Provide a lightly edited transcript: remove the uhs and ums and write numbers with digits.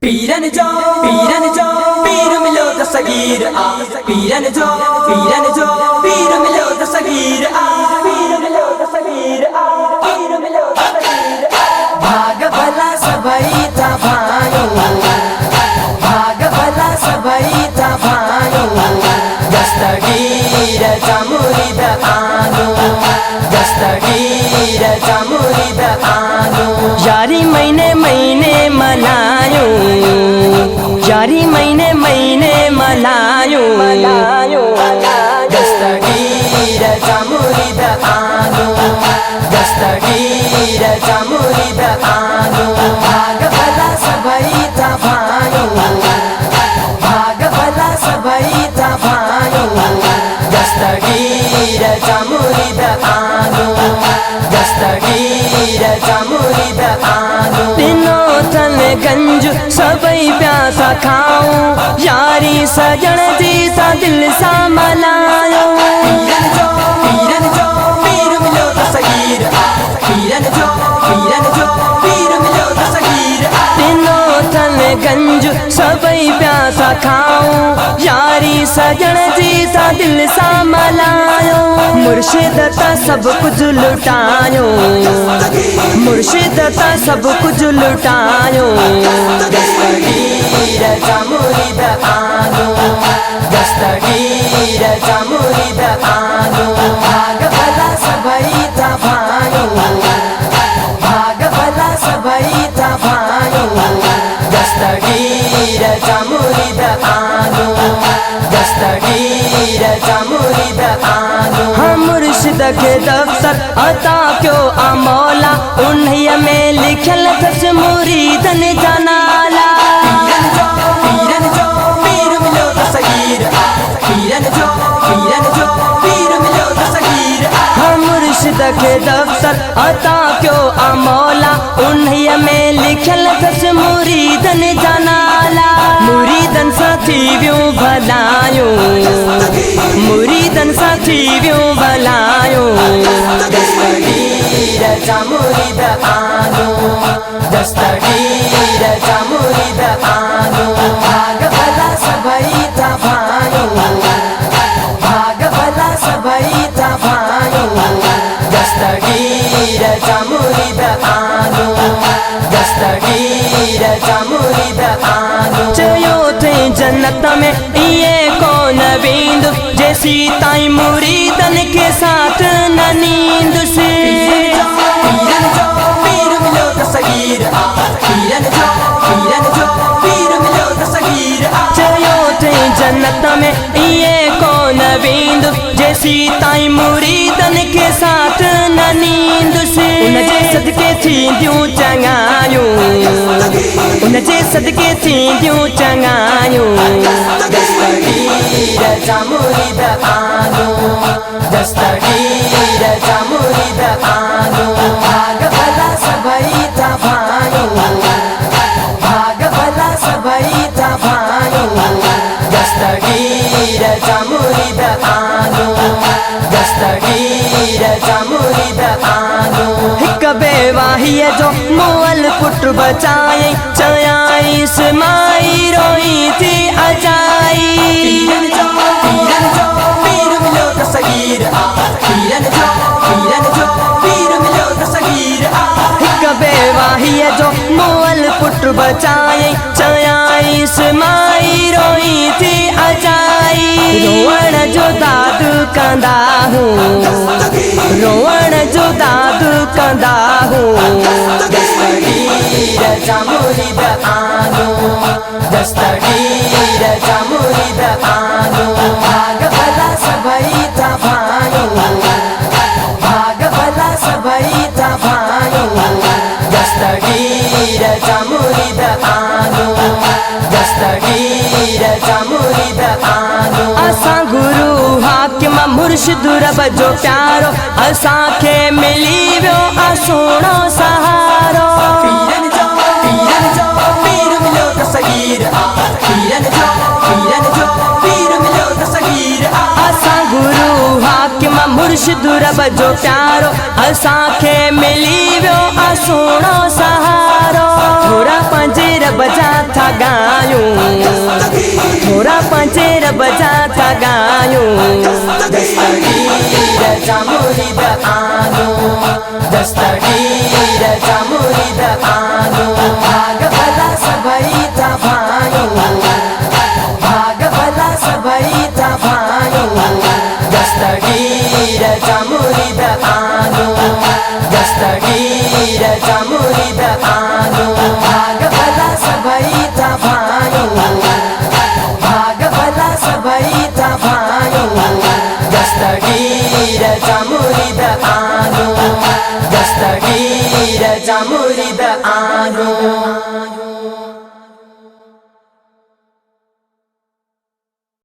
पीरन जो पीर मिलो दस्तगीर आ पीरन जो पीर मिलो दस्तगीर आ पीर मिलो दस्तगीर आ पीर मिलो दस्तगीर आ भाग भला सबई था भानु भाग भला सबई था भानु दस्तगीर जमुरिद आनु दस्तगीर जमुरिद आनु यारी महीने मनायो यारी महीने मनायो दस्तगीर जमुरिद आनु दस्तगीर जमुरिद आनु भाग भला सबई था भानु भाग भला सबई था भानु दस्तगीर जमुरिद आनु दस्तगीर जमुरिद आनु दिनों तन गंज सबई प्यासा खाऊं यारी सजण जी सा दिल सा मनायो पीरन जो पीर मिलो दस्तगीर आ पीरन जो पीर मिलो दस्तगीर आ दिनों तन गंज सबई प्यासा खाऊं यारी सजण जी सा दिल सा मनायो मुर्शिद ता सब कुछ लुटायो मुर्शिद ता सब कुछ लुटायो दस्तगीर जमुरिद आनु दस्तगीर जमुरिद आनु भाग भला सबई था भानु भाग भला सबई था भानु दस्तगीर जमुरिद आनु दस्तगीर जमुरिद आनु हम मुर्शिद के दफ्तर अता क्यों अमौला उन्हीं में लिखल दस मुरीदन जनाला पीरन जो पीर मिलो दस्तगीर आ पीरन जो पीर मिलो दस्तगीर आ हम मुर्शिद के दफ्तर अता क्यों अमौला उन्हीं में लिखल दस मुरीदन जनाला मुरीदन साथी व्यूं भलायो मुरीदन साथी व्यूं भलायो दस्तगीर जमुरिद आनु दस्तगीर जमुरिद आनु भाग भला सबई था भानु भाग भला सबई था भानु दस्तगीर जमुरिद आनु दस्तगीर जमुरिद आनु चयो थे जन्नत में ये कौन बिंदु जैसी ताई मुरीदन के साथ न नींद से पीरन जो पीर मिलो दस्तगीर आ पीरन जो पीर मिलो दस्तगीर आ चयो थे जन्नत में ये कौन बिंदु जैसी ताई मुरीदन के साथ न नींद से उनजे सदके थी दियूं चंगायो उनजे सदके थी दियूं चंगायो दस्तगीर जमुरिद आनु दस्तगीर जमुरिद आनु भाग भला सबई था भानु भाग भला सबई था भानु दस्तगीर जमुरिद आनु दस्तगीर जमुरिद आनु हिक बेवाहीअ जो मुअल पुट बचाए चयाई इस्माई रोई थी अजाई पीरन जो पीर मिलो दस्तगीर आ पीरन जो पीर मिलो दस्तगीर आ हिक बेवाहीअ जो मुअल पुट बचाए चयाई इस्माई रोई थी अजाई रोअण जो दाद कंदा हूँ रोअण जो दाद कंदा हूँ दस्तगीर जमुरिद आनु दस्तगीर जमुरिद आनु भाग भला सबई था भानु भाग भला सबई था भानु दस्तगीर जमुरिद आनु दस्तगीर जमुरिद आनु असां गुरु हाकिम मुर्शिद रब जो प्यारो असां के मिली वियो आ सोणो सहारो पीरन जो पीर मिलो दस्तगीर आ पीरन जो पीर मिलो दस्तगीर आ असां गुरु हाकिम मुर्शिद रब जो प्यारो असां के मिली वियो आ सोणो सहारो थोड़ा पंजे रब जा था ॻायूं थोरा पंहिंजे रब जा था ॻायूं दस्तगीर जा मुरीद आहियूं दस्तगीर जा मुरीद